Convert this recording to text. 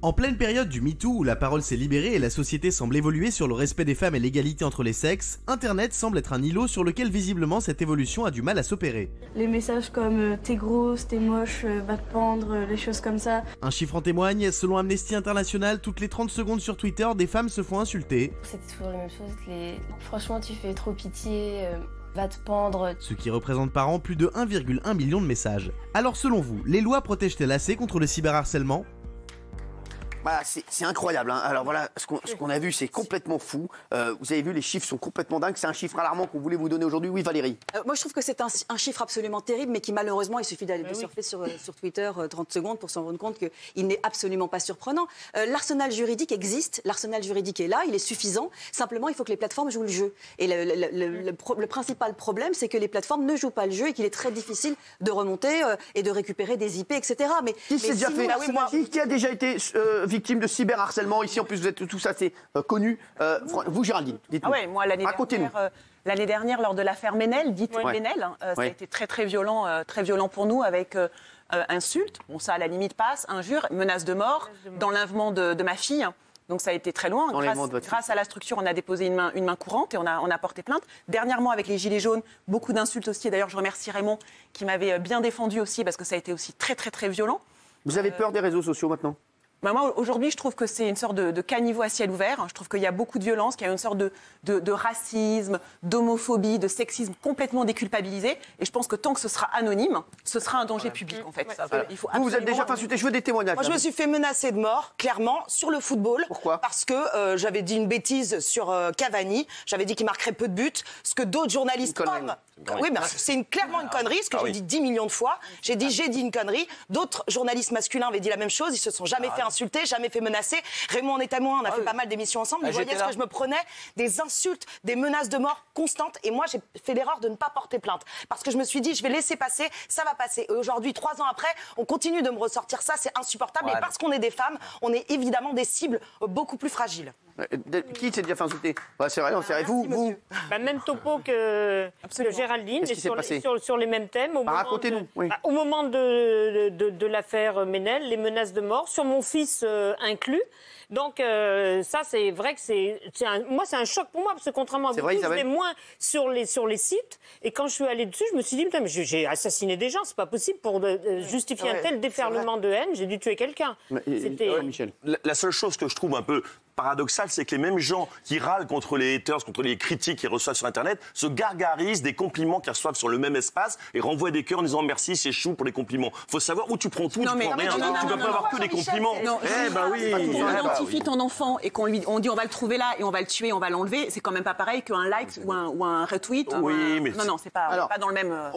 En pleine période du MeToo où la parole s'est libérée et la société semble évoluer sur le respect des femmes et l'égalité entre les sexes, Internet semble être un îlot sur lequel visiblement cette évolution a du mal à s'opérer. Les messages comme t'es grosse, t'es moche, va te pendre, les choses comme ça. Un chiffre en témoigne, selon Amnesty International, toutes les 30 secondes sur Twitter, des femmes se font insulter. C'est toujours les mêmes choses, franchement tu fais trop pitié, va te pendre. Ce qui représente par an plus de 1,1 million de messages. Alors selon vous, les lois protègent-elles assez contre le cyberharcèlement ? Voilà, c'est incroyable. Hein. Alors voilà, ce qu'on a vu, c'est complètement fou. Vous avez vu, les chiffres sont complètement dingues. C'est un chiffre alarmant qu'on voulait vous donner aujourd'hui. Oui, Valérie. Moi, je trouve que c'est un chiffre absolument terrible, mais qui malheureusement, il suffit d'aller surfer sur Twitter 30 secondes pour s'en rendre compte qu'il n'est absolument pas surprenant. L'arsenal juridique existe, l'arsenal juridique est là, il est suffisant. Simplement, il faut que les plateformes jouent le jeu. Et le principal problème, c'est que les plateformes ne jouent pas le jeu et qu'il est très difficile de remonter et de récupérer des IP, etc. Qui a déjà été victime de cyberharcèlement ici? En plus, vous êtes tous assez connus. Vous, Géraldine, dites-nous. Ah ouais, moi, l'année dernière, lors de l'affaire Ménel, Ménel, ça a été très violent pour nous avec insultes. Bon, ça, à la limite, passe. Injures, menaces de mort, d'enlèvement de ma fille. Donc ça a été très loin. Grâce à la structure, on a déposé une main courante et on a porté plainte. Dernièrement, avec les Gilets jaunes, beaucoup d'insultes aussi. D'ailleurs, je remercie Raymond qui m'avait bien défendu aussi parce que ça a été aussi très violent. Vous avez peur des réseaux sociaux maintenant? Moi, aujourd'hui, je trouve que c'est une sorte de caniveau à ciel ouvert. Je trouve qu'il y a beaucoup de violence, qu'il y a une sorte de racisme, d'homophobie, de sexisme complètement déculpabilisé. Et je pense que tant que ce sera anonyme, ce sera un danger public, en fait. Vous êtes déjà insulté. Je veux des témoignages. Moi, je me suis fait menacer de mort, clairement, sur le football. Pourquoi? Parce que j'avais dit une bêtise sur Cavani. J'avais dit qu'il marquerait peu de buts. Ce que d'autres journalistes comme... Oui, mais c'est clairement une connerie, ce que j'ai dit 10 millions de fois. J'ai dit une connerie. D'autres journalistes masculins avaient dit la même chose. Ils se sont jamais fait insulter, jamais fait menacer. Raymond en est témoin, on a fait pas mal d'émissions ensemble. Vous voyez ce que je me prenais? Des insultes, des menaces de mort constantes. Et moi, j'ai fait l'erreur de ne pas porter plainte. Parce que je me suis dit, je vais laisser passer, ça va passer. Et aujourd'hui, 3 ans après, on continue de me ressortir ça. C'est insupportable. Et parce qu'on est des femmes, on est évidemment des cibles beaucoup plus fragiles. Qui s'est déjà fait insulter? C'est vrai, c'est vrai. Vous Même topo que Géraldine, sur les mêmes thèmes. Racontez-nous. Au moment de l'affaire Ménel, les menaces de mort, sur mon fils inclus. Donc ça, c'est vrai que moi, c'est un choc pour moi, parce que contrairement à vous, je vais moins sur les sites. Et quand je suis allée dessus, je me suis dit, putain, mais j'ai assassiné des gens, c'est pas possible pour justifier un tel déferlement de haine, j'ai dû tuer quelqu'un. Michel. La seule chose que je trouve un peu paradoxal, c'est que les mêmes gens qui râlent contre les haters, contre les critiques qu'ils reçoivent sur Internet, se gargarisent des compliments qu'ils reçoivent sur le même espace et renvoient des cœurs en disant merci, c'est chou pour les compliments. Faut savoir où tu prends tout, tu prends rien. Tu peux pas avoir que des compliments. On identifie ton enfant et on dit on va le trouver là et on va le tuer, on va l'enlever. C'est quand même pas pareil qu'un like ou un retweet. Oui, mais non, c'est pas dans le même.